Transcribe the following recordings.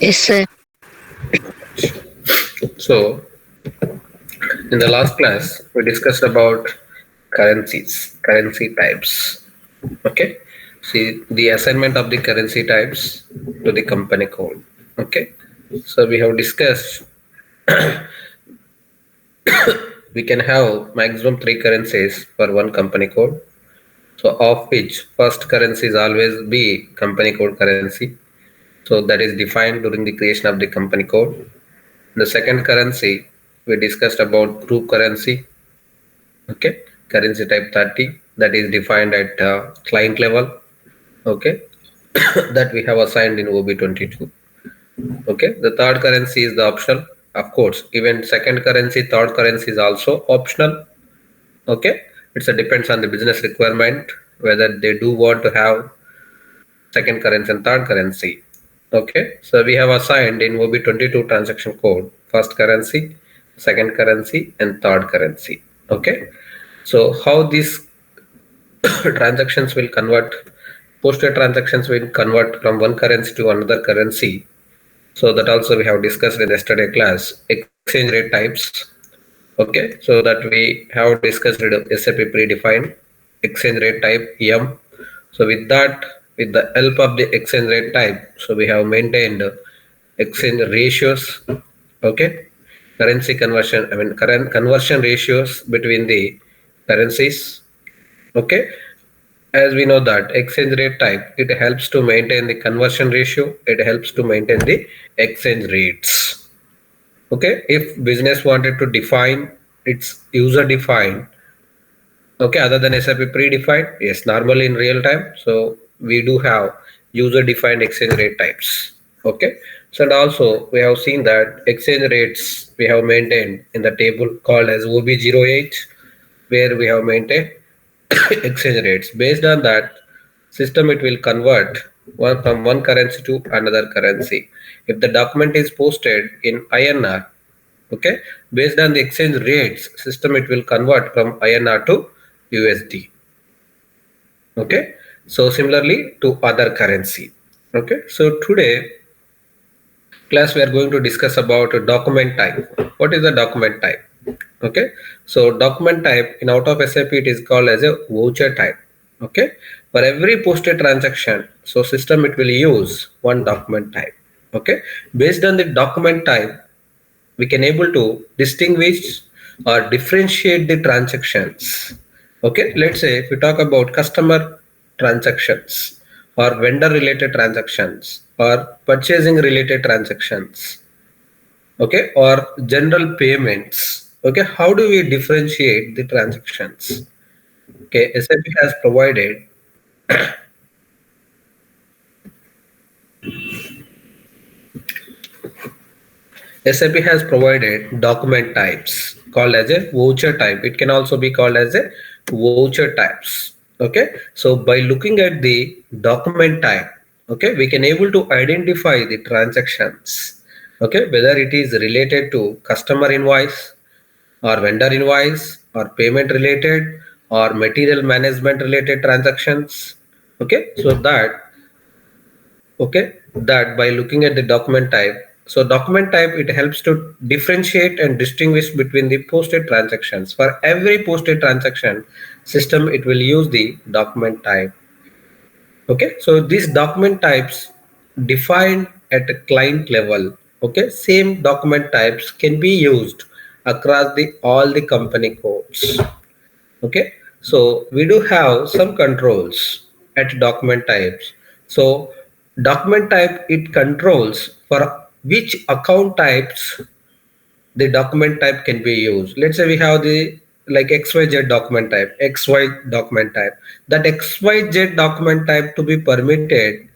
Yes, sir. So, in the last class, we discussed about currency types. Okay. See the assignment of the currency types to the company code. Okay. So we have discussed we can have maximum three currencies for one company code. So of which first currency is always be company code currency. So that is defined during the creation of the company code. The second currency we discussed about group currency. Okay, currency type 30 that is defined at client level. Okay, that we have assigned in OB22. Okay, the third currency is the optional. Of course, even second currency, third currency is also optional. Okay, it's a depends on the business requirement whether they do want to have second currency and third currency. Okay, so we have assigned in OB22 transaction code first currency, second currency, and third currency. Okay, so how these transactions will convert, posted transactions will convert from one currency to another currency. So that also we have discussed in yesterday class, exchange rate types. Okay, so that we have discussed SAP predefined exchange rate type M. So with that, with the help of the exchange rate type, so we have maintained exchange ratios. Okay, currency conversion, I mean current conversion ratios between the currencies. Okay, as we know that exchange rate type, it helps to maintain the conversion ratio, it helps to maintain the exchange rates. Okay, if business wanted to define its user defined, okay, other than SAP predefined, yes, normally in real time, so we do have user defined exchange rate types. Okay, so and also we have seen that exchange rates we have maintained in the table called as OB08, where we have maintained exchange rates. Based on that system, it will convert one from one currency to another currency. If the document is posted in INR, okay, based on the exchange rates system, it will convert from INR to USD. Okay, so similarly to other currency. Okay, so today class we are going to discuss about a document type. What is the document type? Okay, so document type in out of SAP it is called as a voucher type. Okay, for every posted transaction, so system it will use one document type. Okay, based on the document type, we can able to distinguish or differentiate the transactions. Okay, let's say if we talk about customer transactions or vendor related transactions or purchasing related transactions, okay, or general payments. Okay, how do we differentiate the transactions? Okay, SAP has provided SAP has provided document types called as a voucher type. It can also be called as a voucher types. Okay, so by looking at the document type, okay, we can able to identify the transactions. Okay, whether it is related to customer invoice or vendor invoice or payment related or material management related transactions. Okay, so that, okay, that by looking at the document type, so document type it helps to differentiate and distinguish between the posted transactions. For every posted transaction system it will use the document type. Okay, so these document types defined at a client level. Okay, same document types can be used across the all the company codes. Okay, so we do have some controls at document types. So document type it controls for which account types the document type can be used. Let's say we have the like XYZ document type, XY document type. That XYZ document type to be permitted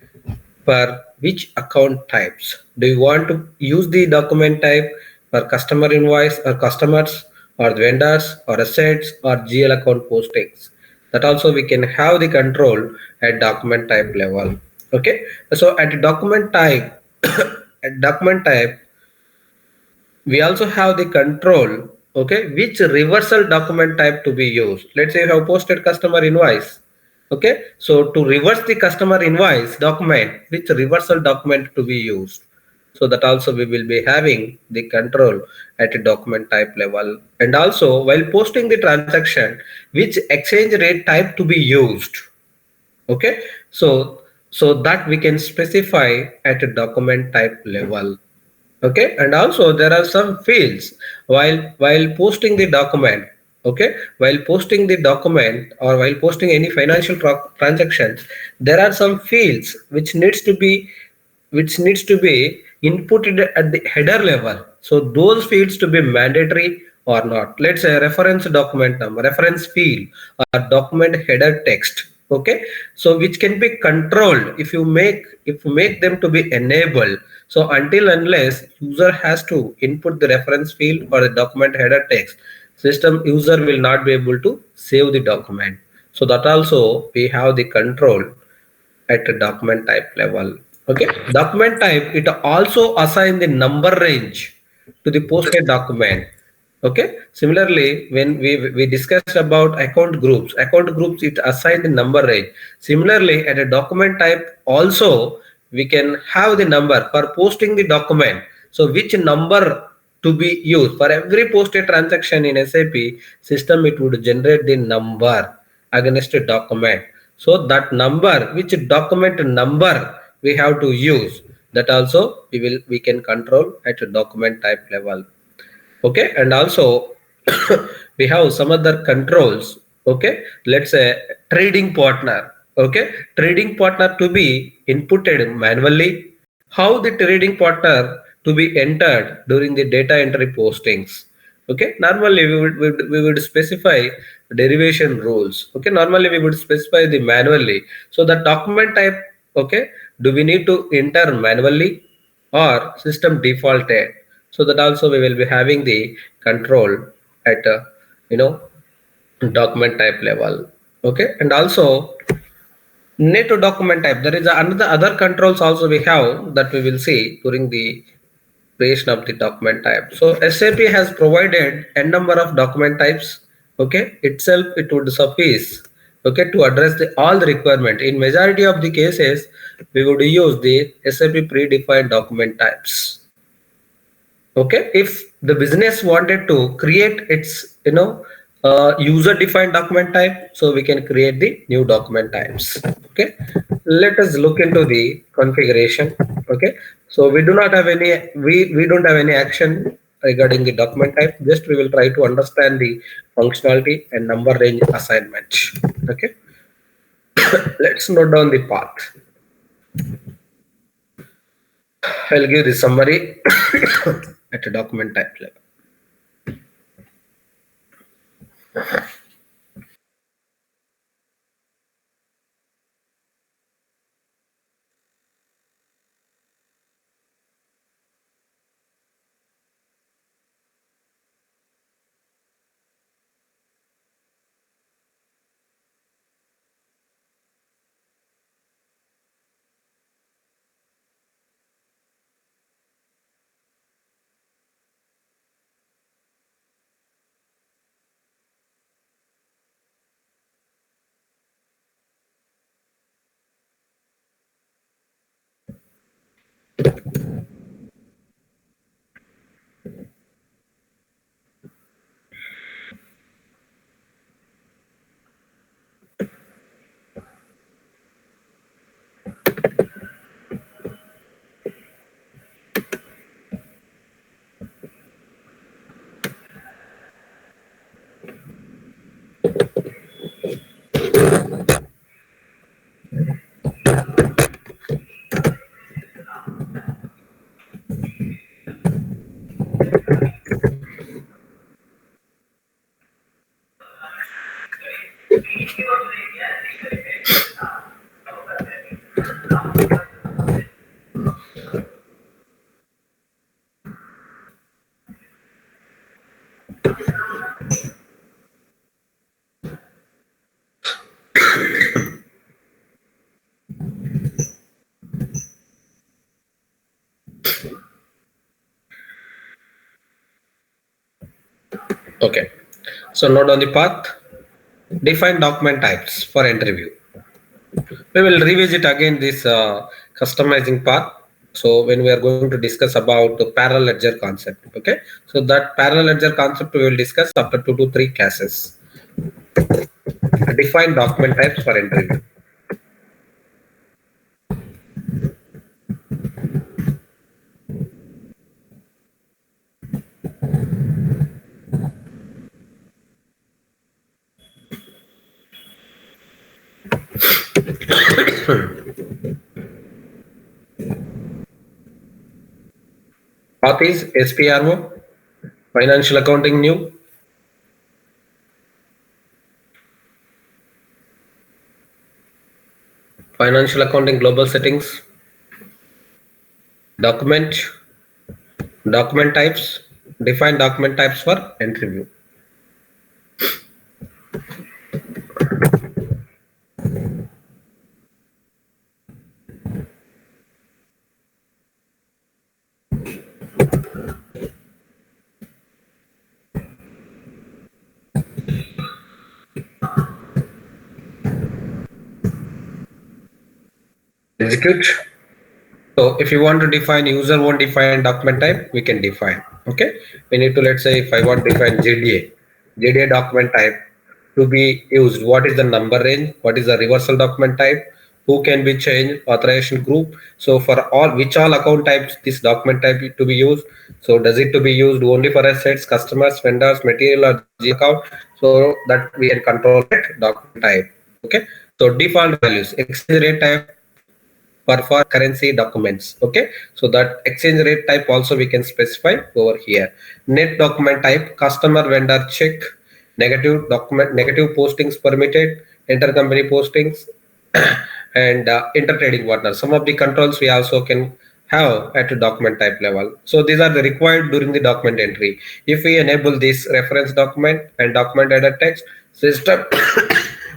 for which account types. Do you want to use the document type for customer invoice or customers or vendors or assets or GL account postings? That also we can have the control at document type level. Okay, so at document type, at document type, we also have the control, okay, which reversal document type to be used. Let's say you have posted customer invoice. Okay, so to reverse the customer invoice document, which reversal document to be used? So that also we will be having the control at a document type level. And also while posting the transaction, which exchange rate type to be used. Okay, so that we can specify at a document type level. Okay, and also there are some fields while posting the document. Okay, while posting the document or while posting any financial transactions, there are some fields which needs to be inputted at the header level. So those fields to be mandatory or not. Let's say reference document number, reference field, or document header text. Okay, so which can be controlled if you make them to be enabled. So until unless user has to input the reference field or the document header text, system user will not be able to save the document. So that also we have the control at a document type level. Okay, document type, it also assign the number range to the posted document. Okay, similarly when we discussed about account groups it assign the number range. Similarly at a document type also we can have the number for posting the document. So which number to be used for every posted transaction in SAP system, it would generate the number against a document. So that number, which document number we have to use, that also we can control at a document type level. Okay, and also we have some other controls. Okay, let's say trading partner. Okay, trading partner to be inputted manually. How the trading partner to be entered during the data entry postings. Okay, normally we would specify derivation rules. Okay, normally we would specify the manually. So the document type, okay, do we need to enter manually or system defaulted? So that also we will be having the control at you know document type level. Okay, and also need to document type, there is another other controls also we have that we will see during the creation of the document type. So SAP has provided n number of document types. Okay, itself it would suffice, okay, to address all the requirement. In majority of the cases we would use the SAP predefined document types. Okay, if the business wanted to create its user defined document type, so we can create the new document types. Okay, let us look into the configuration. Okay, so we don't have any action regarding the document type, just we will try to understand the functionality and number range assignment. Okay, let's note down the path. I'll give the summary at a document type level. Okay, so note on the path, define document types for interview. We will revisit again this customizing path. So when we are going to discuss about the parallel ledger concept, okay, so that parallel ledger concept we will discuss after 2 to 3 classes. Define document types for entry view. Path is SPRO, financial accounting new, financial accounting global settings, document, document types, define document types for entry view. Execute. So if you want to define user won't define document type, we can define. Okay. We need to, let's say, if I want to define JDA document type to be used, what is the number range? What is the reversal document type? Who can be changed? Authorization group. So for all, which all account types this document type to be used? So does it to be used only for assets, customers, vendors, material, or G account? So that we can control that document type. Okay. So default values, exchange rate type for currency documents. Okay, so that exchange rate type also we can specify over here. Net document type, customer vendor check, negative document, negative postings permitted, intercompany postings, and intertrading partner. Some of the controls we also can have at a document type level. So these are the required during the document entry. If we enable this reference document and document header text system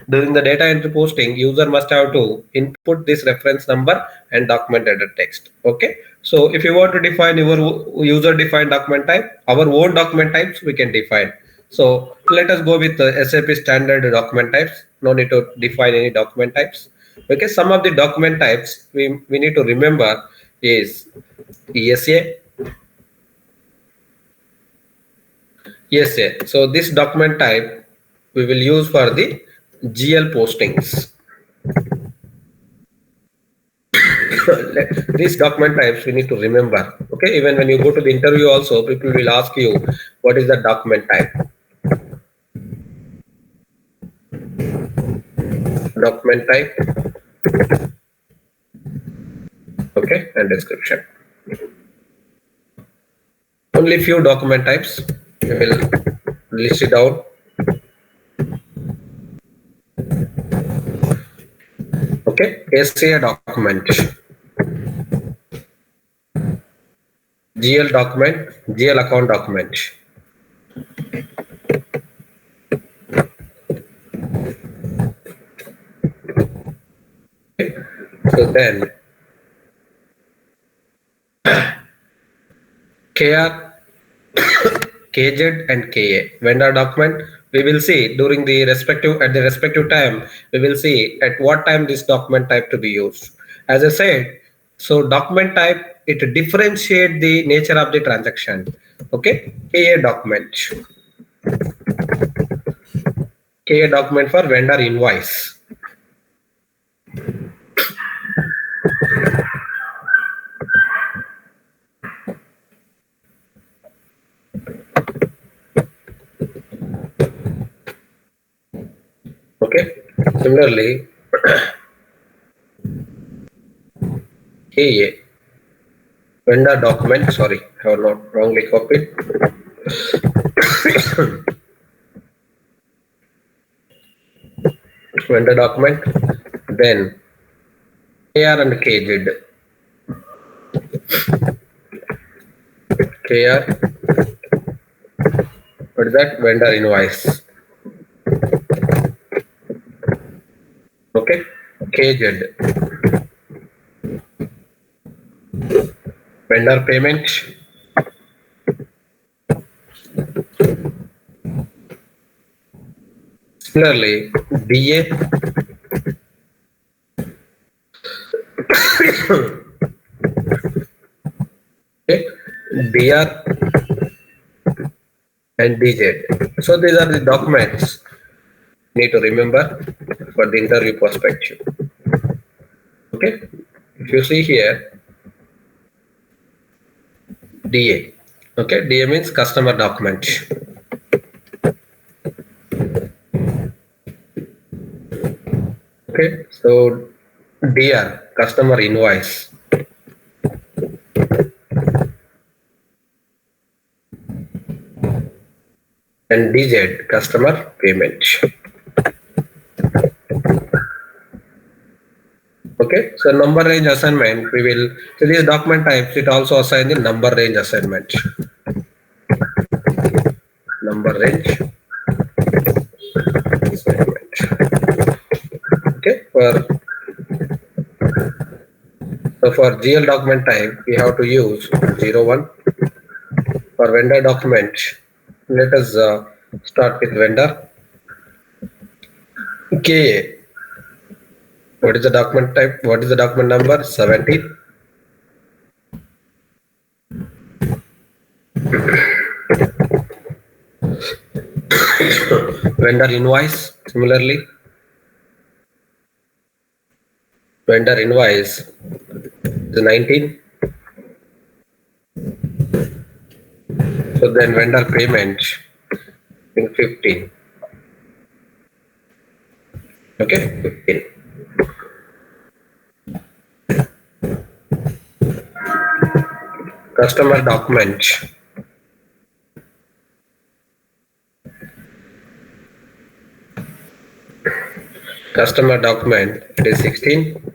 during the data entry posting, user must have to input this reference number and document header text. Okay, so if you want to define your user defined document type, our own document types we can define. So let us go with the SAP standard document types. No need to define any document types. Okay, some of the document types we need to remember is ESA. ESA. So this document type we will use for the GL postings. These document types we need to remember. Okay, even when you go to the interview also, people will ask you what is the document type. Document type. Okay, and description. Only few document types we will list it out. Okay, SCA document, GL document, GL account document. Okay. So then KR, KZ and KA vendor document, we will see during the respective time, we will see at what time this document type to be used. As I said, so document type, it differentiate the nature of the transaction. Okay, KA document, KA document for vendor invoice. Okay, similarly KA vendor document, sorry, I have not wrongly copied. Vendor document, then KR and KZ. KR, what is that? Vendor invoice. Okay, KZ, vendor payment. Similarly, DA, DR and DZ. So these are the documents need to remember for the interview perspective. Okay, if you see here, DA. Okay, DA means customer document. Okay, so DR, customer invoice. And DZ, customer payment. Okay, so number range assignment, we will, so these document types, it also assign the number range assignment. Number range assignment. Okay, so for GL document type, we have to use 01. For vendor document, let us start with vendor. KA. What is the document type? What is the document number? 17. Vendor invoice, similarly. Vendor invoice is 19. So then vendor payment in 15. Okay, 15. Customer document. Customer document, it is 16.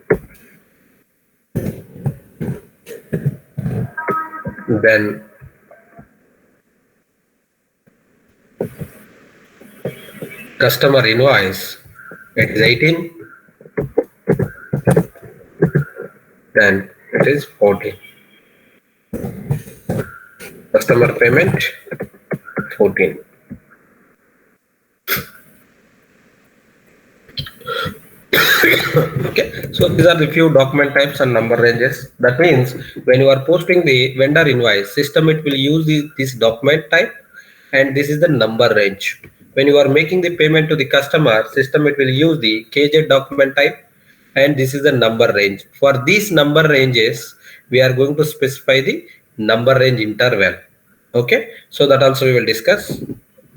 Then customer invoice, it is 18. Then it is 14. Customer payment 14. Okay, so these are the few document types and number ranges. That means when you are posting the vendor invoice, system it will use this document type, and this is the number range. When you are making the payment to the customer, system it will use the KJ document type, and this is the number range. For these number ranges, we are going to specify the number range interval. Okay, so that also we will discuss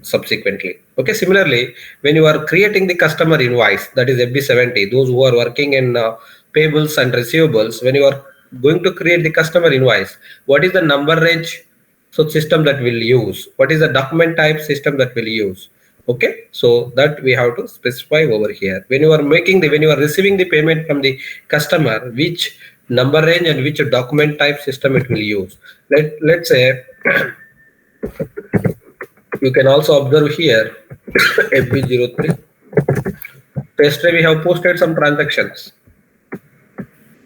subsequently. Okay, similarly, when you are creating the customer invoice, that is FB70, those who are working in payables and receivables, when you are going to create the customer invoice, what is the number range so system that will use? What is the document type system that will use? Okay, so that we have to specify over here. When you are receiving the payment from the customer, which number range and which document type system it will use. Let's say you can also observe here FB03. Yesterday we have posted some transactions.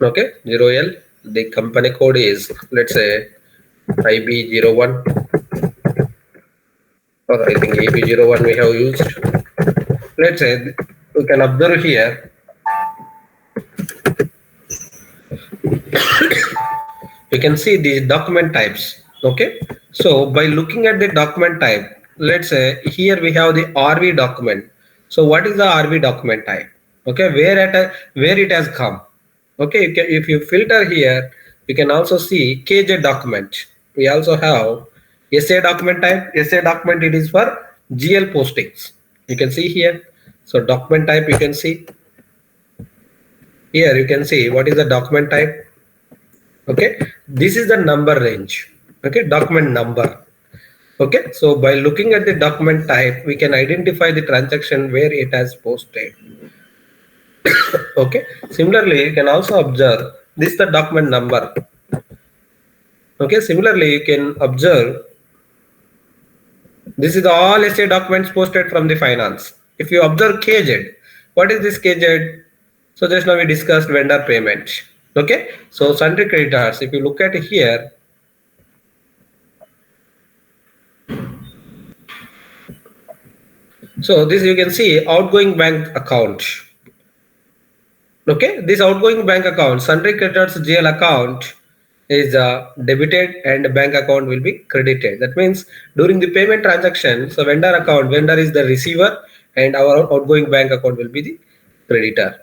Okay, 0L. The company code is, let's say, IB01, or I think AB01 we have used. Let's say you can observe here. You can see these document types. Okay, so by looking at the document type, let's say here we have the RV document. So what is the RV document type? Okay, where it has come. Okay, if you filter here, you can also see KJ document. We also have SA document type. SA document, it is for GL postings. You can see here. So document type, you can see here. You can see what is the document type. Okay, this is the number range. Okay, document number. Okay, so by looking at the document type, we can identify the transaction where it has posted. Okay, similarly, you can also observe this is the document number. Okay, similarly, you can observe this is all SA documents posted from the finance. If you observe KZ, what is this KZ? So just now we discussed vendor payment. Okay, so sundry creditors, if you look at here, so this you can see outgoing bank account. Okay, this outgoing bank account, sundry creditors GL account, is debited and bank account will be credited. That means during the payment transaction, so vendor is the receiver and our outgoing bank account will be the creditor.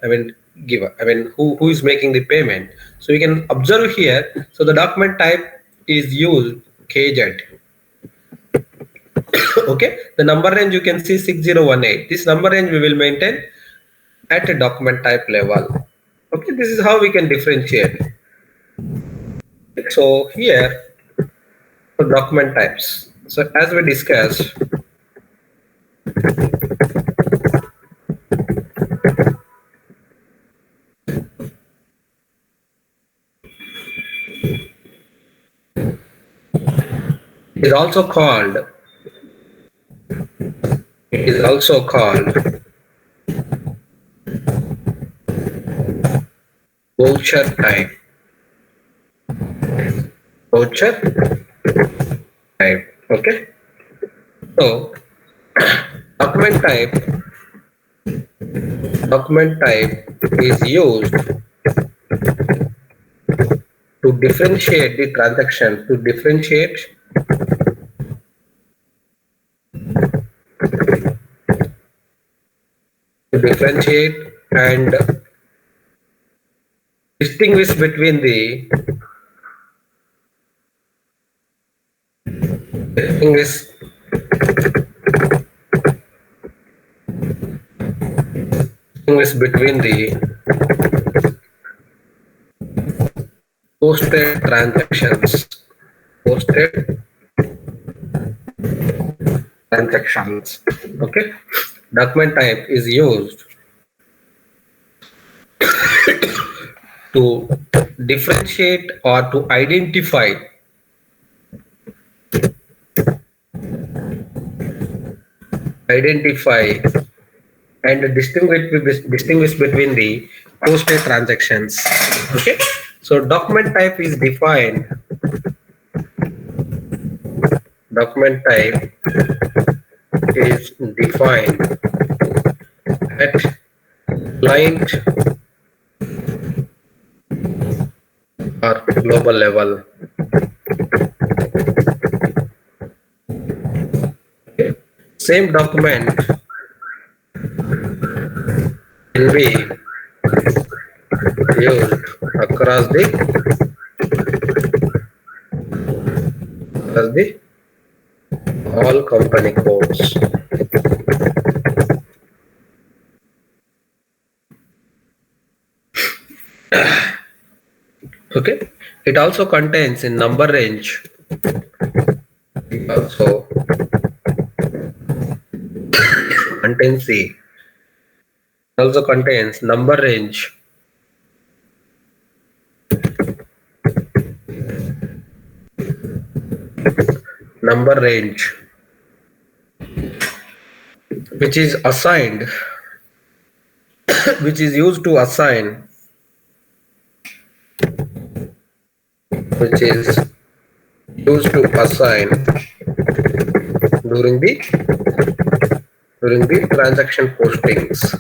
Giver. Who is making the payment. So we can observe here. So the document type is used KZ. Okay. The number range you can see 6018. This number range we will maintain at a document type level. Okay. This is how we can differentiate. So here for document types. So as we discussed, is also called voucher type. Voucher type. Okay. So document type is used to differentiate the transaction, to differentiate and distinguish between the posted transactions. Okay. Document type is used to differentiate or to identify and distinguish between the posted transactions. Okay. So document type is defined. Document type is defined at client or global level. Okay. Same document will be used across the all company codes. Okay. It also contains in number range. Also contains number range. Which is assigned, which is used to assign, during the transaction postings.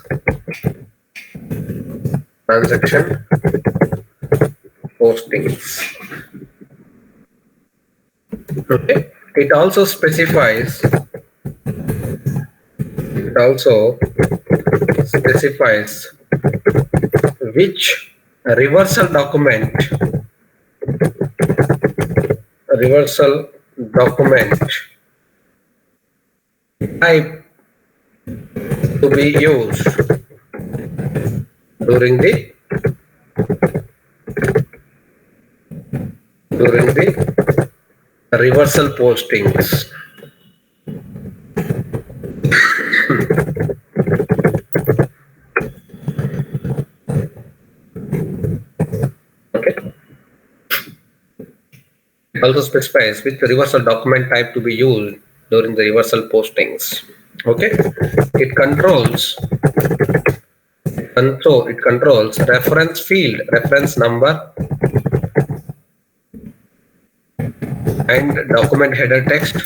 Okay. It also specifies which reversal document type to be used during the reversal postings. Okay. Also specifies which reversal document type to be used during the reversal postings. Okay. It controls reference field, reference number, and document header text,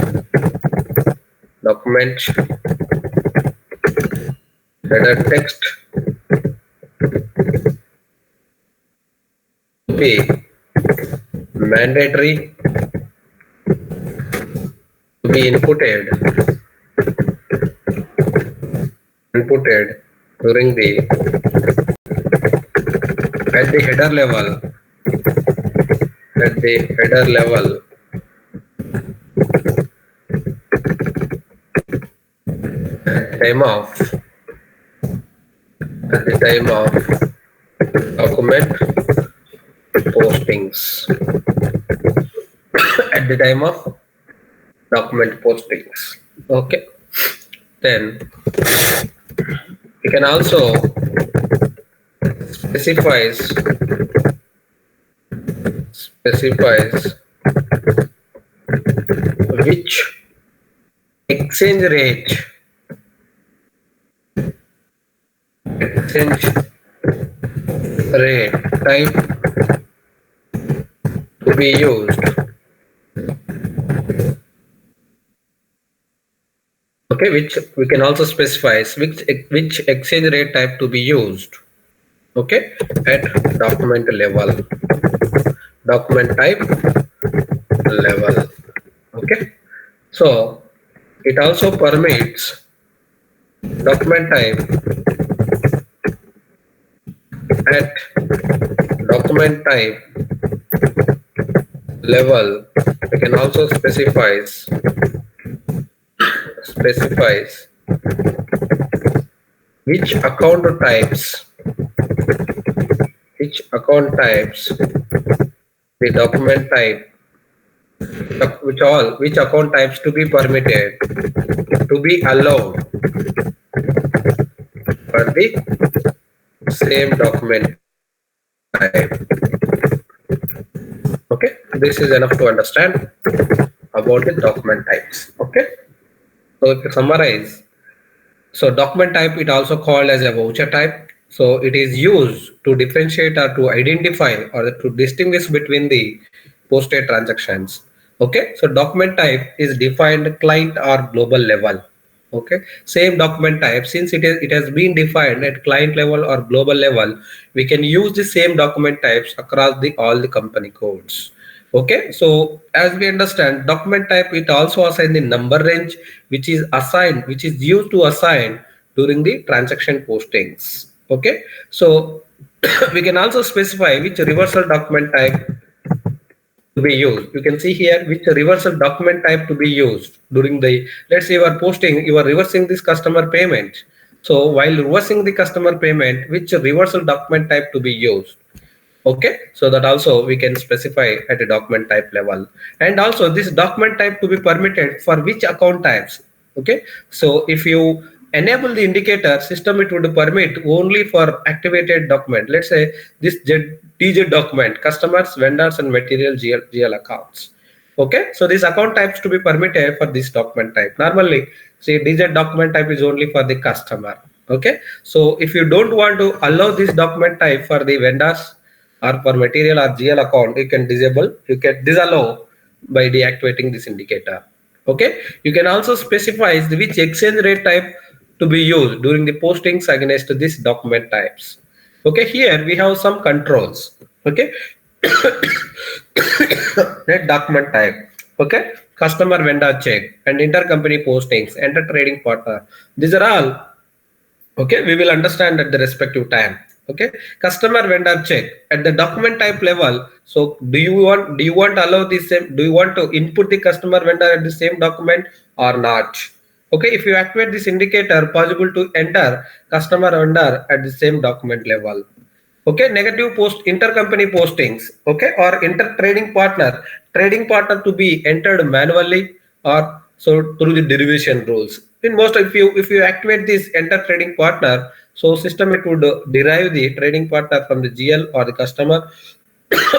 be mandatory to be inputted during the at the header level time of at the time of document postings at the time of document postings. Okay, then we can also specifies which exchange rate type to be used. Okay, which we can also specify which exchange rate type to be used. Okay, at document type level. Okay, so it also permits document type at document type level. We can also specifies which account types the document type which account types to be permitted to be allowed for the same document type. Okay, this is enough to understand about the document types. Okay, so if you summarize, so document type it also called as a voucher type. So it is used to differentiate or to identify or to distinguish between the posted transactions. Okay, so document type is defined client or global level. Okay, same document type, since it has been defined at client level or global level, we can use the same document types across all the company codes. Okay, so as we understand, document type it also assign the number range which is used to assign during the transaction postings. Okay, so we can also specify which reversal document type to be used. You can see here which reversal document type to be used during the, let's say you are reversing this customer payment. So while reversing the customer payment, which reversal document type to be used. Okay, so that also we can specify at a document type level, and also this document type to be permitted for which account types. Okay, so if you enable the indicator system, it would permit only for activated document. Let's say this DZ document, customers, vendors and material GL accounts. Okay, so these account types to be permitted for this document type. Normally, see, DZ document type is only for the customer. Okay, so if you don't want to allow this document type for the vendors or for material or GL account, you can disallow by deactivating this indicator. Okay, you can also specify which exchange rate type to be used during the postings against this document types. Okay, here we have some controls. Okay, net document type. Okay, customer vendor check and intercompany postings, enter trading partner. These are all okay, we will understand at the respective time. Okay, customer vendor check at the document type level. So do you want to allow this same, do you want to input the customer vendor at the same document or not? Okay, if you activate this indicator, possible to enter customer vendor at the same document level. Okay, negative intercompany postings. Okay, or trading partner to be entered manually or so through the derivation rules. In most, if you activate this enter trading partner, so system it would derive the trading partner from the GL or the customer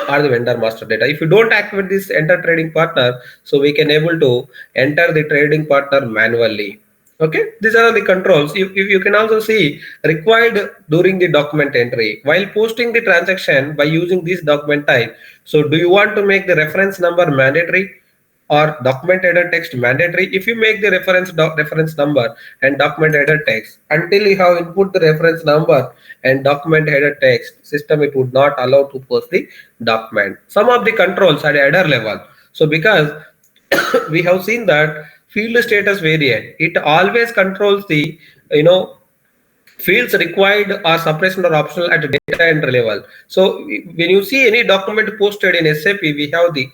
or the vendor master data. If you don't activate this enter trading partner, so we can able to enter the trading partner manually. Okay, these are the controls. You can also see required during the document entry while posting the transaction by using this document type. So do you want to make the reference number mandatory or document header text mandatory if you make the reference number and document header text. Until you have input the reference number and document header text, system it would not allow to post the document. Some of the controls at header level. So because we have seen that field status variant, it always controls the fields required or suppression or optional at data entry level. So when you see any document posted in SAP, we have the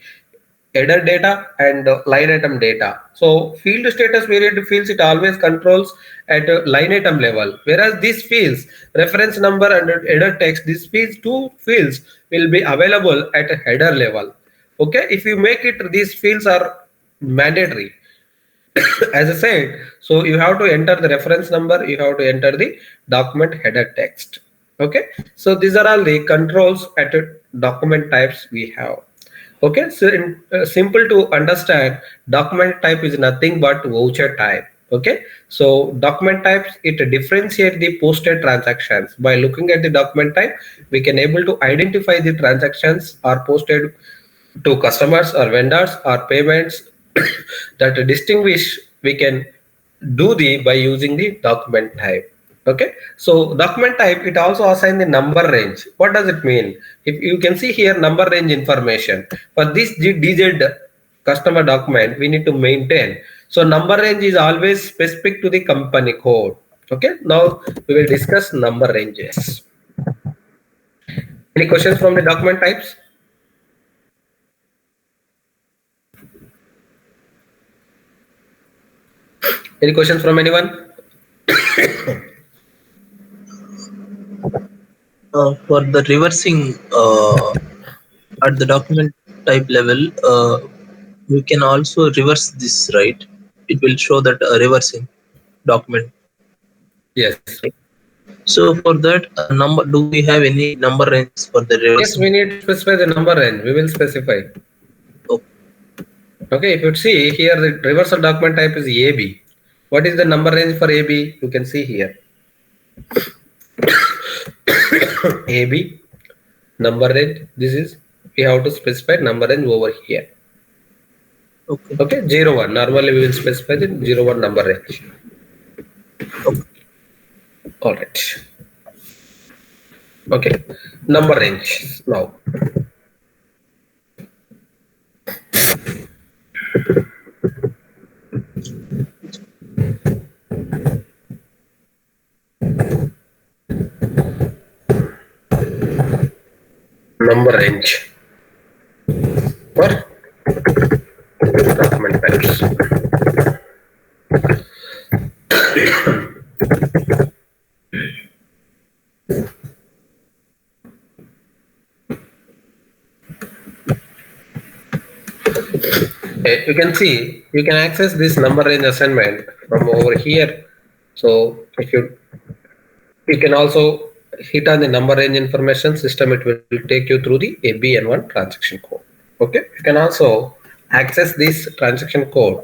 header data and line item data. So field status variant fields it always controls at line item level, whereas these fields reference number and header text, these fields two fields will be available at a header level. Okay, if you make it, these fields are mandatory. As I said, so you have to enter the reference number, you have to enter the document header text. Okay, so these are all the controls at document types we have. Okay, so in, simple to understand, document type is nothing but voucher type. Okay, so document types, it differentiate the posted transactions. By looking at the document type, we can able to identify the transactions are posted to customers or vendors or payments that distinguish we can do the by using the document type. Okay, so document type it also assign the number range. What does it mean? If you can see here number range information for this DZ customer document we need to maintain. So number range is always specific to the company code. Okay, now we will discuss number ranges. Any questions from the document types? Any questions from anyone? For the reversing at the document type level, we can also reverse this, right? It will show that reversing document. Yes. So for that number, do we have any number ranges for the Yes, reversing? we need to specify the number range. We will specify. Oh, Okay, if you see here, the reversal document type is AB. What is the number range for AB? You can see here. AB number range. This is we have to specify number range over here. okay. Okay, 01. Normally we will specify the 01 number range. Okay. All right. Okay, number range now. Number range for document types. You can see you can access this number range assignment from over here. So if you can also hit on the number range information system, it will take you through the ABN1 transaction code. Okay, you can also access this transaction code.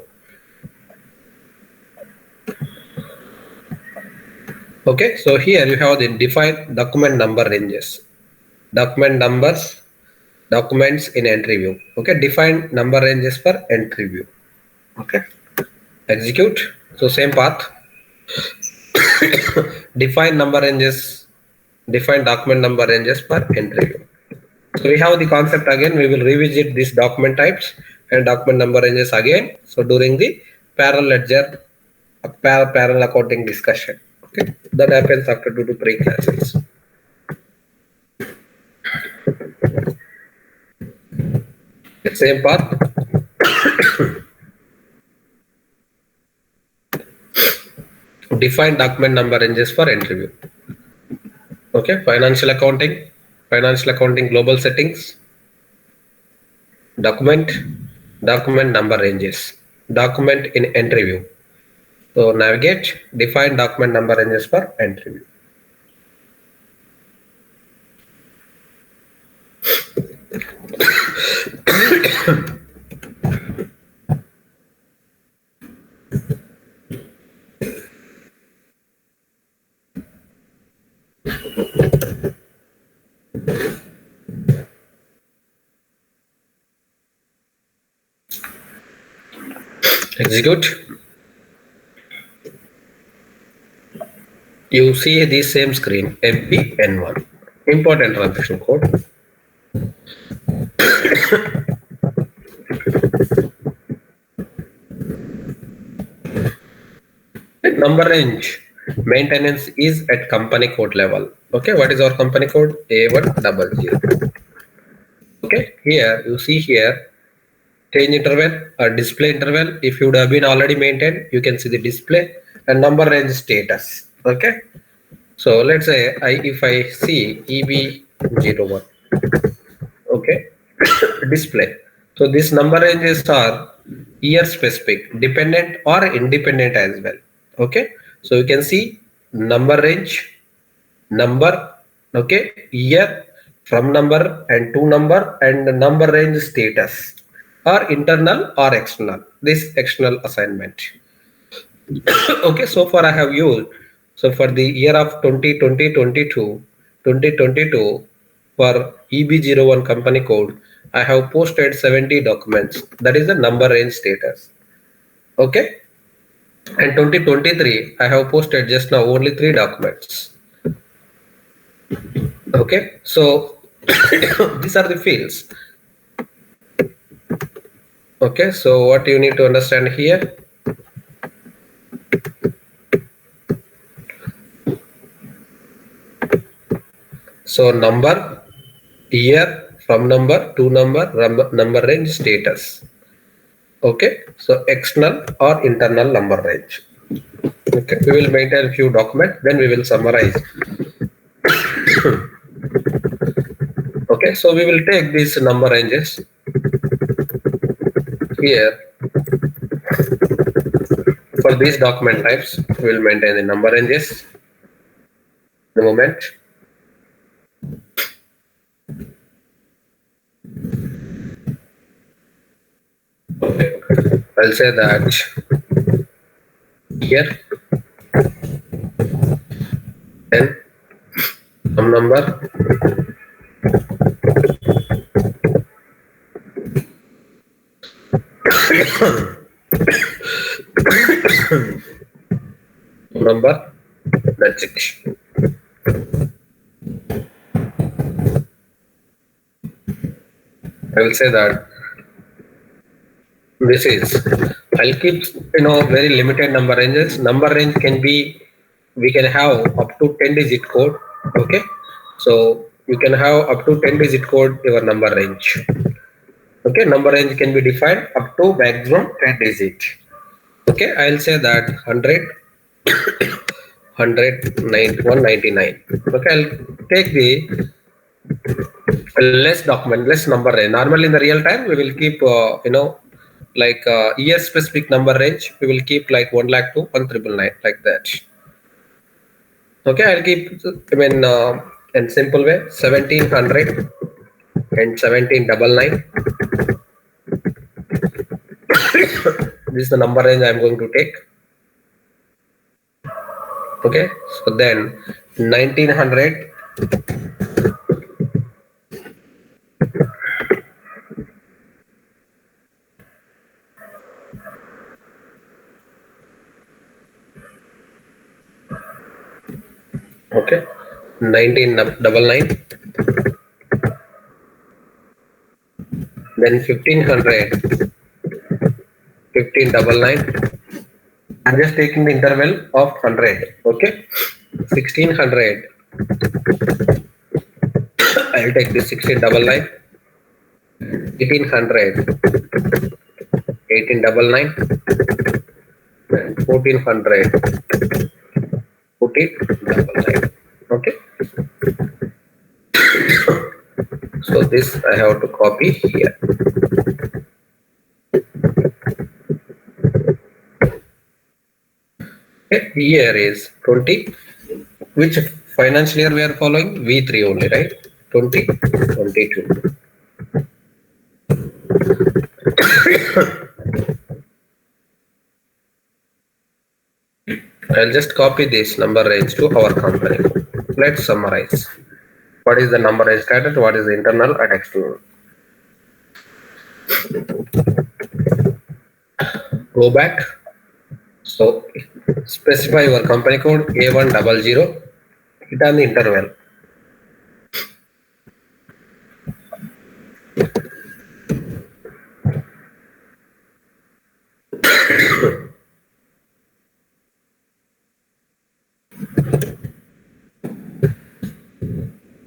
Okay, so here you have the defined document number ranges, document numbers, documents in entry view. Okay, define number ranges for entry view. Okay, execute. So same path. Define number ranges, define document number ranges for entry view. So we have the concept again. We will revisit these document types and document number ranges again. So during the parallel ledger, parallel accounting discussion. Okay, that happens after 2 to 3 classes. Same path. Define document number ranges for entry view. Okay, financial accounting global settings, document number ranges, document in entry view. So navigate, define document number ranges for entry view. Execute. You see the same screen, MPN1. Important transaction code. Number range maintenance is at company code level. Okay, what is our company code? A100. Okay, here you see here change interval or display interval. If you would have been already maintained, you can see the display and number range status. Okay, so let's say if I see EB01, okay, display. So these number ranges are year specific, dependent or independent as well. Okay, so you can see number range, number, okay, year, from number and to number, and the number range status or internal or external, this external assignment. Okay, so far I have used, so for the year of 2022 for EB01 company code, I have posted 70 documents. That is the number range status. Okay, and 2023 I have posted just now only 3 documents. Okay, so these are the fields. Okay, so what you need to understand here, so number, year, from number, to number, number range, status. Okay, so external or internal number range. Okay, we will maintain a few documents, then we will summarize. Okay, so we will take these number ranges here. For these document types, we will maintain the number ranges. The moment. Okay, I'll say that here, then some number, number, that's it. I will say that this is, I'll keep, very limited number ranges. Number range can be, we can have up to 10 digit code. Okay, so you can have up to 10 digit code your number range. Okay, number range can be defined up to maximum 10 digit. Okay, I'll say that 100, 199. Okay, I'll take the less document, less number range. Normally in the real time, we will keep, like year specific number range, we will keep like 1 lakh to 1,999, like that. Okay, I'll keep, in simple way, 1,700 and 1,799. This is the number range I am going to take. Okay, so then 1,900. Okay, 1,999. Then 1,500, 1,599. I'm just taking the interval of 100. Okay, 1,600. I'll take this 1,699. 1,800, 1,899. 1,400, 1,499. Okay. So this I have to copy here. Okay, year is 20. Which financial year we are following? V3 only, right? 2022. I'll just copy this number range to our company. Let's summarize. What is the number range status? What is the internal and external? Go back. So specify your company code A100. Hit on the interval.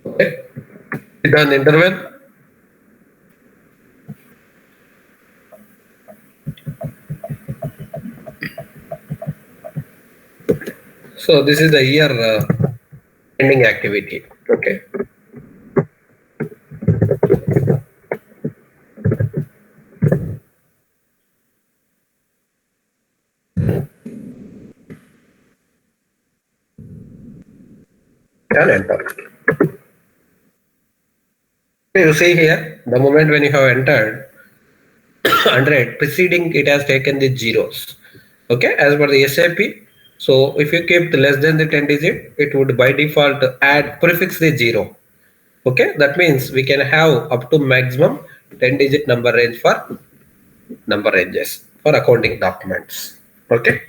Okay. Hit on the interval. So this is the year ending activity. Okay. And enter. You see here, the moment when you have entered 100, preceding it has taken the zeros. Okay, as per the SAP. So if you keep the less than the 10 digit, it would by default add prefix the 0. Okay, that means we can have up to maximum 10 digit number range for number ranges for accounting documents. Okay,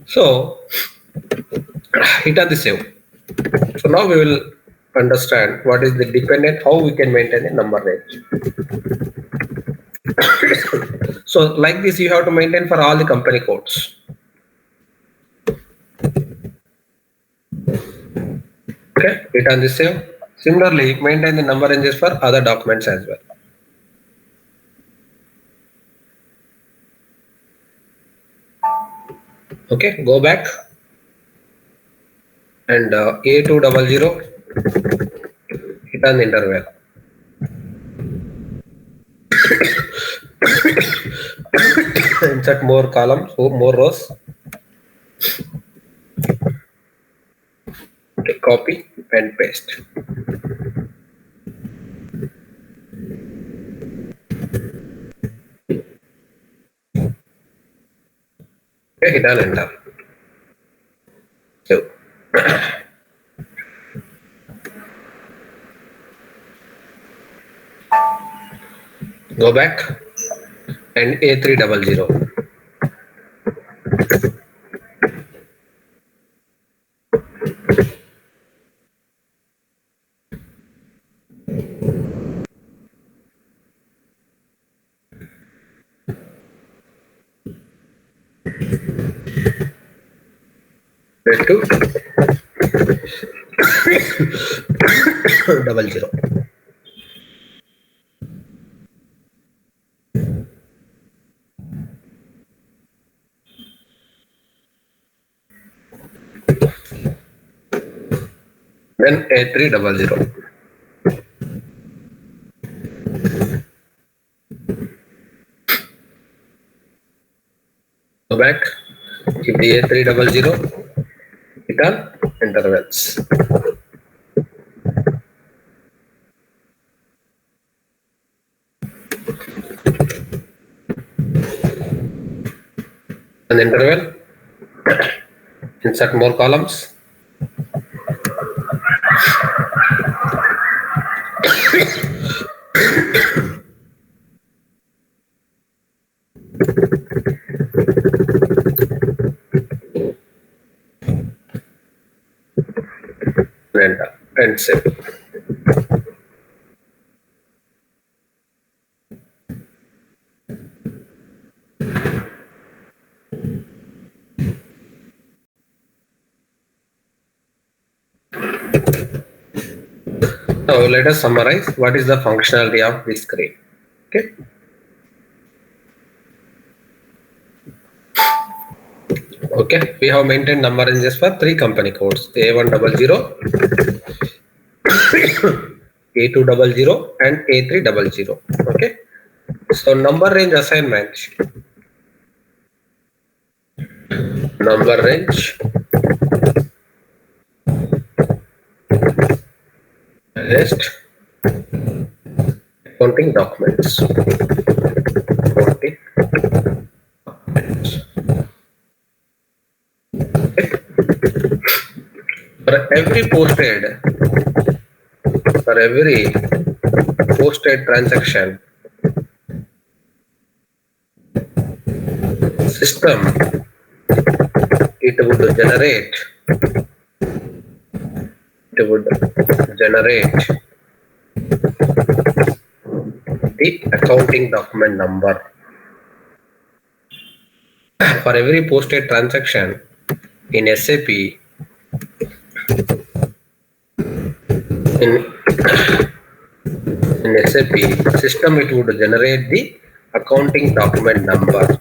so hit on the save. So now we will understand what is the dependent, how we can maintain a number range. So like this you have to maintain for all the company codes. Okay, hit on the save. Similarly, maintain the number ranges for other documents as well. Okay, go back and A200, hit on the interval. Insert more columns, so more rows. Okay, copy and paste. Okay, hit on enter. So go back and A300. A200. Then A300. Go back, keep the A300, hit on intervals. An interval, insert more columns. Enter and save. So let us summarize what is the functionality of this screen. Okay. Okay, we have maintained number ranges for 3 company codes: A100, A200, and A300. Okay. So number range assignment. Number range list accounting documents. Accounting documents. For every posted transaction, system it would generate the accounting document number for every posted transaction in SAP. In SAP system, it would generate the accounting document number.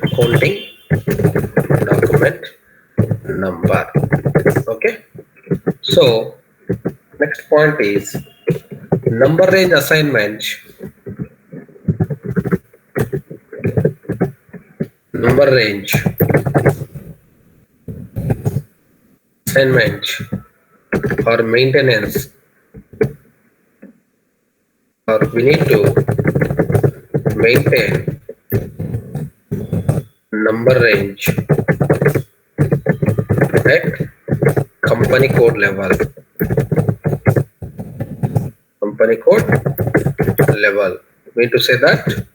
Accounting document number. Okay. So next point is number range assignment. Number range assignment or maintenance, or we need to maintain number range at company code level. Company code level. Mean to say that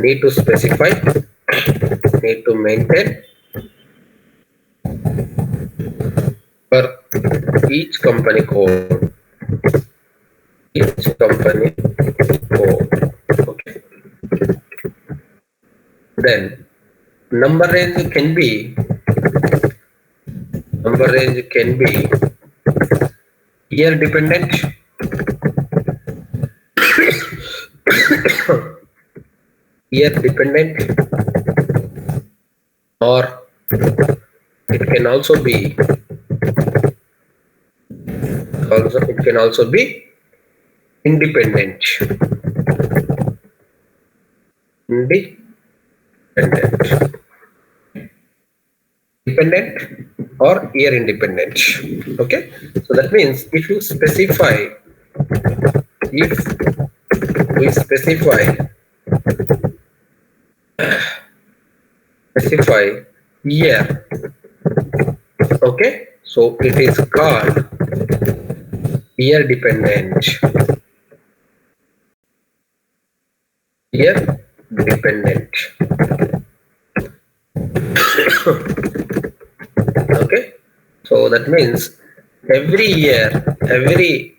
need to specify, need to maintain for each company code. Each company code. Okay. Then number range can be year dependent, year dependent, or it can also be independent. Dependent or year independent. Okay, so that means if we specify year, okay, so it is called year dependent. Year dependent. Okay, so that means every year we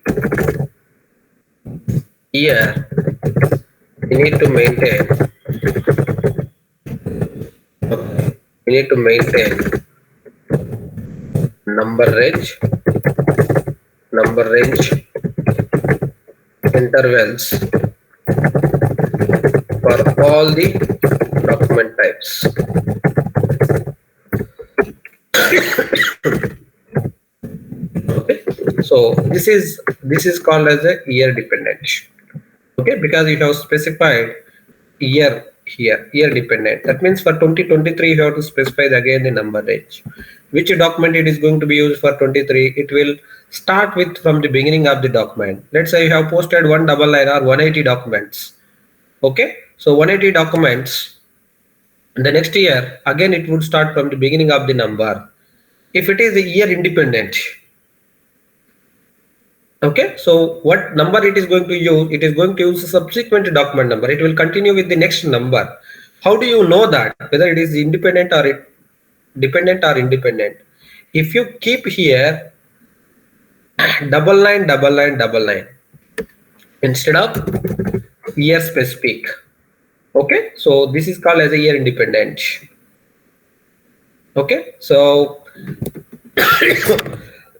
need to maintain number range intervals for all the document types. Okay, so this is called as a year dependent. Okay, because you have specified year here, year dependent. That means for 2023 you have to specify again the number range. Which document it is going to be used for 23? It will start with from the beginning of the document. Let's say you have posted 199 or 180 documents. Okay, so 180 documents. The next year again it would start from the beginning of the number. If it is a year independent, okay, so what number it is going to use? It is going to use a subsequent document number. It will continue with the next number. How do you know that whether it is independent or dependent or independent? If you keep here 999999 instead of year specific, okay, so this is called as a year independent. Okay, so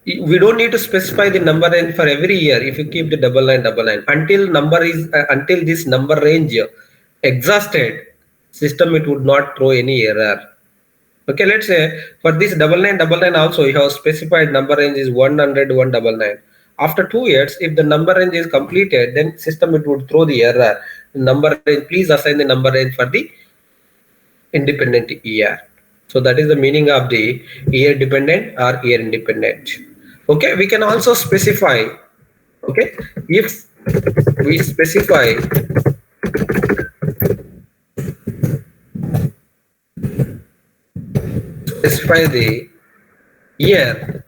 we don't need to specify the number range for every year. If you keep the 9999 until this number range exhausted, system it would not throw any error. Okay, let's say for this 9999 also you have specified number range is 100 199. After 2 years, if the number range is completed, then system it would throw the error. Number range, please assign the number range for the independent year. So that is the meaning of the year dependent or year independent. Okay, we can also specify, okay, if we specify the year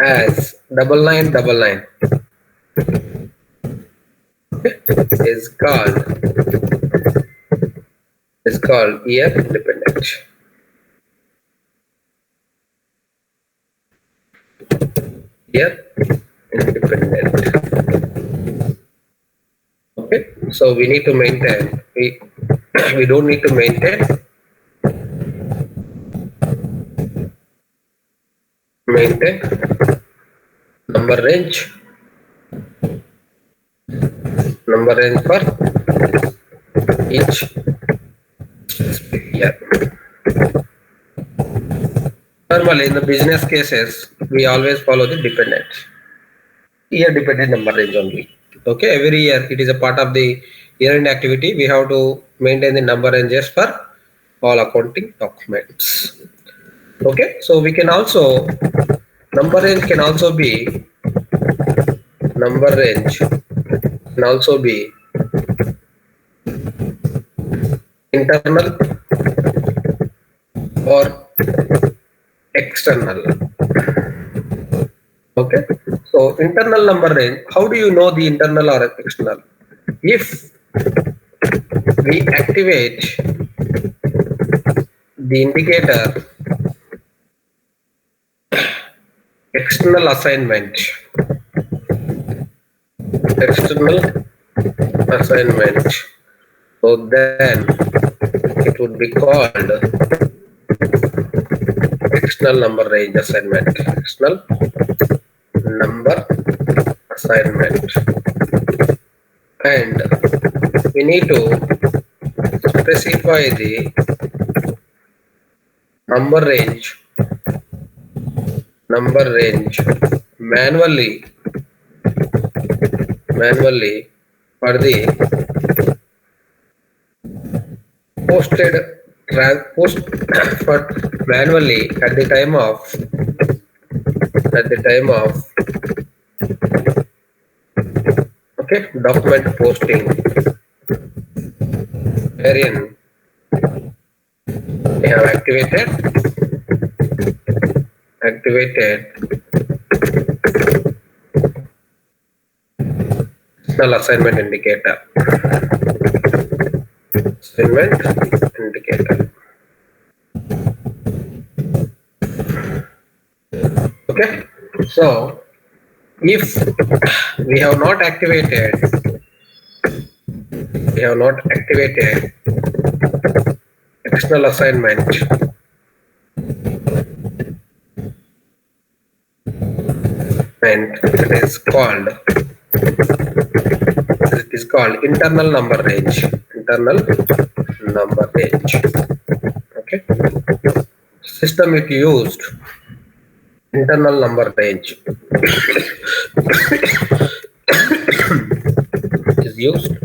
as 9999. Okay, is called year independent. Year independent. Okay, so we need to maintain. We don't need to maintain number range for each year. Normally, in the business cases, we always follow the year dependent number range only. Okay, every year it is a part of the year-end activity. We have to maintain the number ranges for all accounting documents. Okay, so we can also number range can also be internal or external. Okay, so internal number range. How do you know the internal or external? If we activate the indicator external assignment, so then it would be called external number range assignment. External number assignment, and we need to specify the number range manually for the post for manually at the time of okay document posting, wherein we have activated external assignment indicator. Okay, so if we have not activated external assignment, and it is called internal number range. Okay, system it used internal number range is used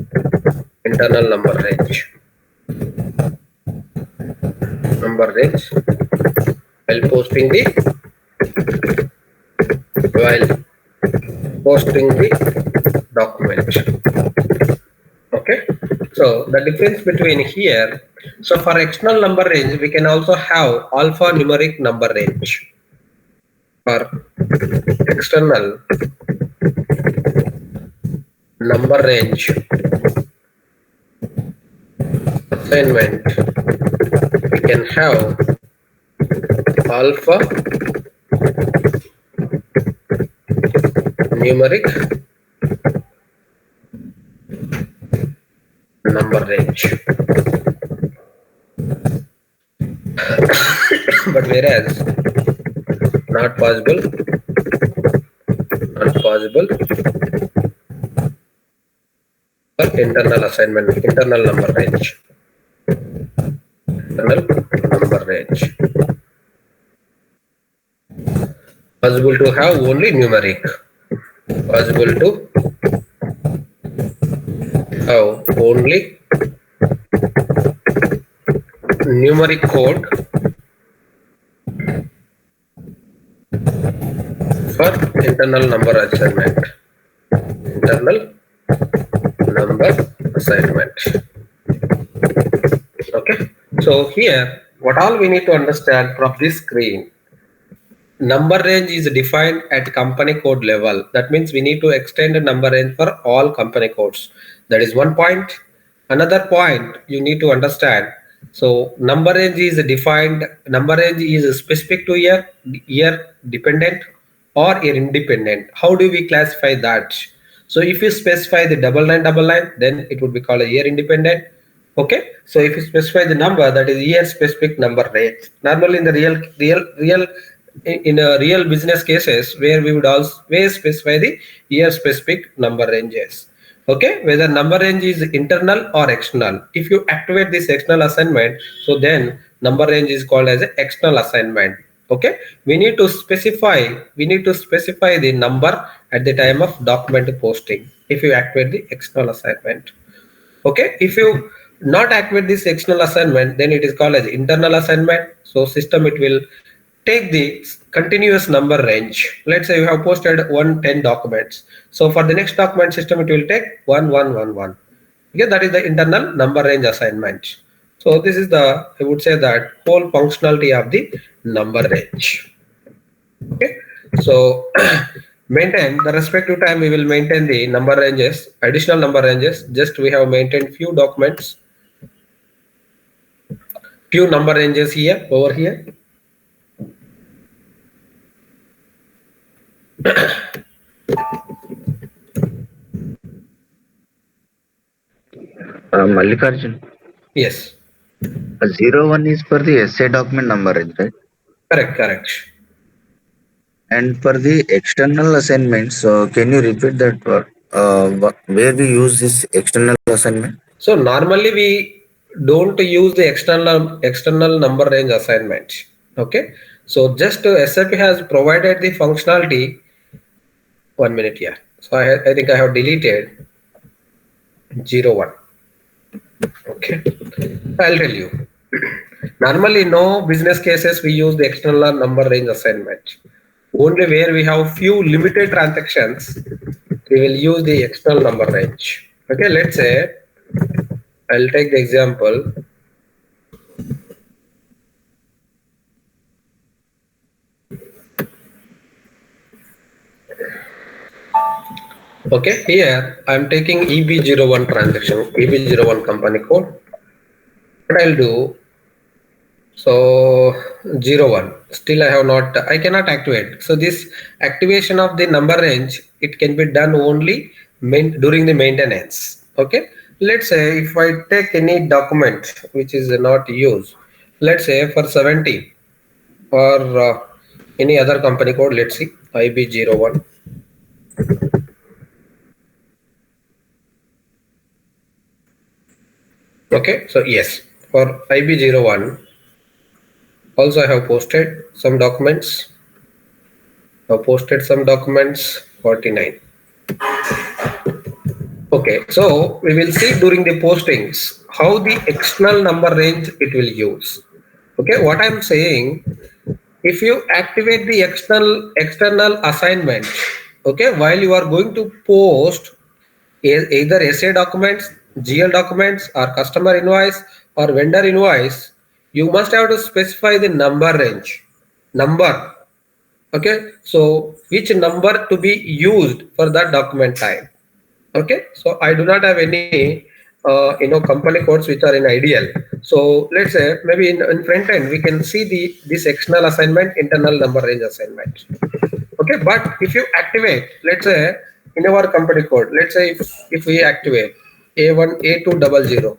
internal number range while posting the document. Okay, so the difference between here, so for external number range we can also have alphanumeric number range. For external number range assignment, we can have alpha numeric number range. But whereas not possible for internal number range. Possible to have only numeric. Possible to have only numeric code for internal number assignment. Okay, so here what all we need to understand from this screen, number range is defined at company code level. That means we need to extend the number range for all company codes. That is one point. Another point you need to understand. So number range is defined. Number range is specific to year dependent or year independent. How do we classify that? So if you specify the double line, then it would be called a year independent. Okay, so if you specify the number, that is year specific number range. Normally in the real in a real business cases where we would always specify the year specific number ranges. Okay, whether number range is internal or external. If you activate this external assignment, so then number range is called as an external assignment. Okay, we need to specify the number at the time of document posting if you activate the external assignment. Okay, if you not activate this external assignment, then it is called as internal assignment. So system it will take the continuous number range. Let's say you have posted 110 documents, so for the next document system it will take 1111. Okay, that is the internal number range assignment. So this is the, I would say, that whole functionality of the number range. Okay, so maintain the respective time, we will maintain the number ranges, additional number ranges. Just we have maintained few documents, few number ranges here, over here. Mallikarjun, Yes, 01 is for the SA document number range, right? correct. And for the external assignments, can you repeat that where we use this external assignment? So normally we don't use the external number range assignment. Okay, so just SAP has provided the functionality. 1 minute here. So I think I have deleted 01. Okay, I'll tell you. Normally, no business cases we use the external number range assignment. Only where we have few limited transactions, we will use the external number range. Okay, let's say I'll take the example. Okay, here I'm taking EB01 transaction, EB01 company code. What I'll do, so 01, still I cannot activate. So this activation of the number range, it can be done only during the maintenance. Okay, let's say if I take any document which is not used, let's say for 70 or any other company code, let's see IB01. Okay, so yes, for IB01 also I have posted some documents. I've posted some documents 49. Okay, so we will see during the postings how the external number range it will use. Okay, what I'm saying, if you activate the external assignment, okay, while you are going to post either SA documents, GL documents, or customer invoice or vendor invoice, you must have to specify the number range. Number. Okay, so which number to be used for that document type. Okay, so I do not have any company codes which are in ideal. So let's say maybe in front end we can see this external assignment, internal number range assignment. Okay, but if you activate, let's say in our company code, let's say if we activate A1 A200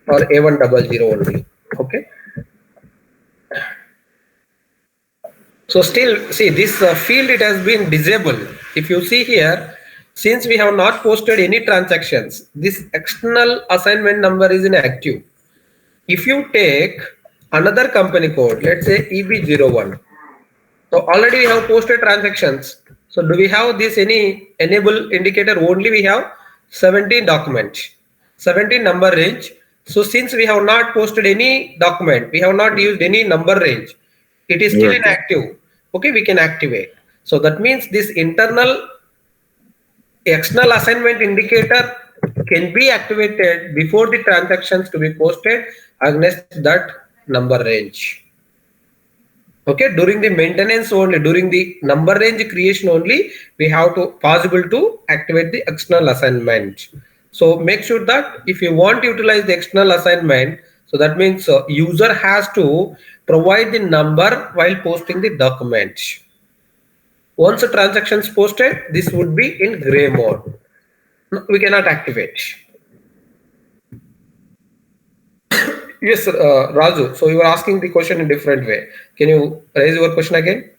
or A100 only. Okay, so still see this field, it has been disabled. If you see here, since we have not posted any transactions, this external assignment number is inactive. If you take another company code, let's say EB01, so already we have posted transactions. So do we have this any enable indicator? Only we have 17 documents, 17 number range. So since we have not posted any document, we have not used any number range, it is still Yes. inactive. Okay, we can activate. So that means this internal external assignment indicator can be activated before the transactions to be posted against that number range. Okay, during the maintenance only, during the number range creation only, we have to possible to activate the external assignment. So make sure that if you want to utilize the external assignment, so that means user has to provide the number while posting the document. Once a transaction is posted, this would be in gray mode. We cannot activate. Yes, Raju. So you are asking the question in different way. Can you raise your question again?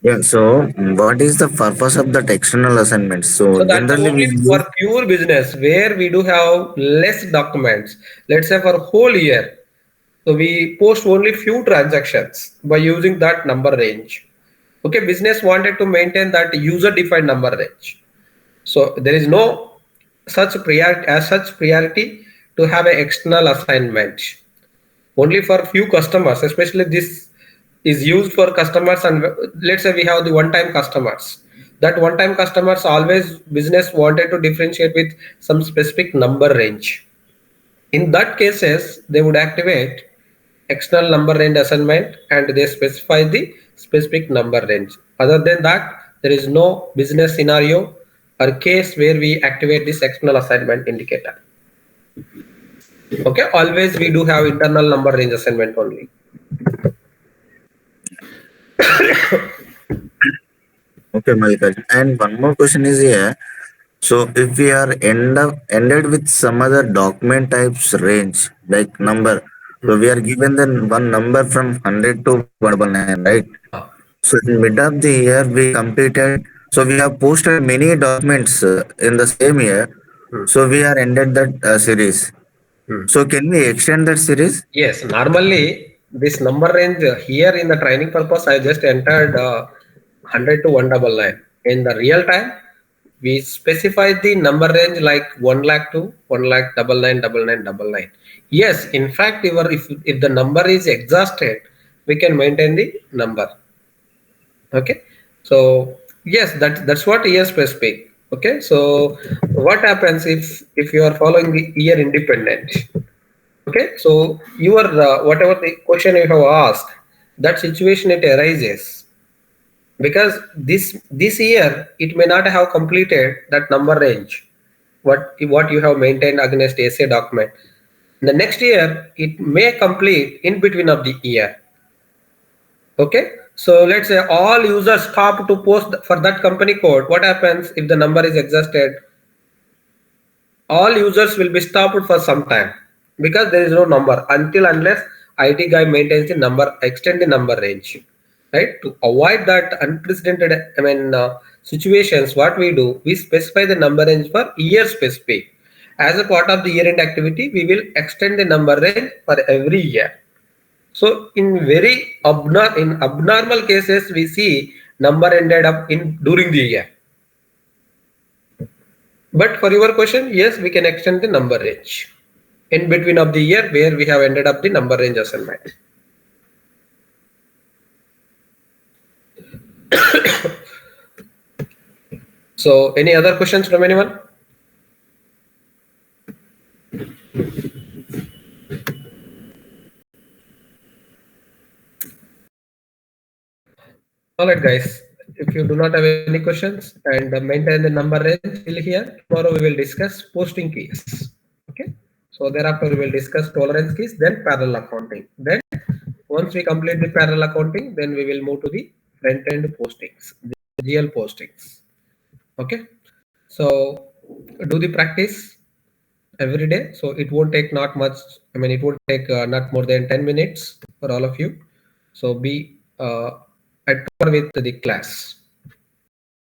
Yeah, so what is the purpose of that external assignment? So So that's generally we only use, for pure business where we do have less documents. Let's say for whole year. So we post only few transactions by using that number range. Okay, business wanted to maintain that user defined number range. So there is no such priority to have an external assignment. Only for few customers, especially this is used for customers, and let's say we have the one time customers. That one time customers always business wanted to differentiate with some specific number range. In that cases they would activate external number range assignment and they specify the specific number range. Other than that, there is no business scenario or case where we activate this external assignment indicator. Okay, always we do have internal number range assignment only. okay, Mallikarjun. And one more question is here. So if we are ended with some other document types range like number, so we are given the one number from 100 to 199, right? Ah, So in mid of the year we completed. So we have posted many documents in the same year. hmm, So we are ended that series. hmm. So can we extend that series? Yes, normally this number range here in the training purpose, I just entered 100 to 199. In the real time, we specify the number range like 1 lakh to 1 lakh double nine double nine double nine. Yes, in fact, if the number is exhausted, we can maintain the number. Okay, so yes, that's what year specific. Okay, so what happens if you are following the year independent? Okay, so your whatever the question you have asked, that situation it arises because this year it may not have completed that number range what you have maintained against SA document. The next year it may complete in between of the year. Okay, so let's say all users stop to post for that company code. What happens if the number is exhausted? All users will be stopped for some time because there is no number until unless IT guy maintains the number, extend the number range, right? To avoid that unprecedented, situations, what we do, we specify the number range for year specific. As a part of the year end activity, we will extend the number range for every year. So in abnormal cases, we see number ended up in during the year. But for your question, yes, we can extend the number range in between of the year where we have ended up the number range assignment. So any other questions from anyone? All right, guys. If you do not have any questions and maintain the number range till here, tomorrow we will discuss posting keys. Okay. So thereafter we will discuss tolerance keys, then parallel accounting. Then once we complete the parallel accounting, then we will move to the front end postings, the GL postings. Okay. So do the practice every day. So it won't take not much. It won't take not more than 10 minutes for all of you. So be at par with the class.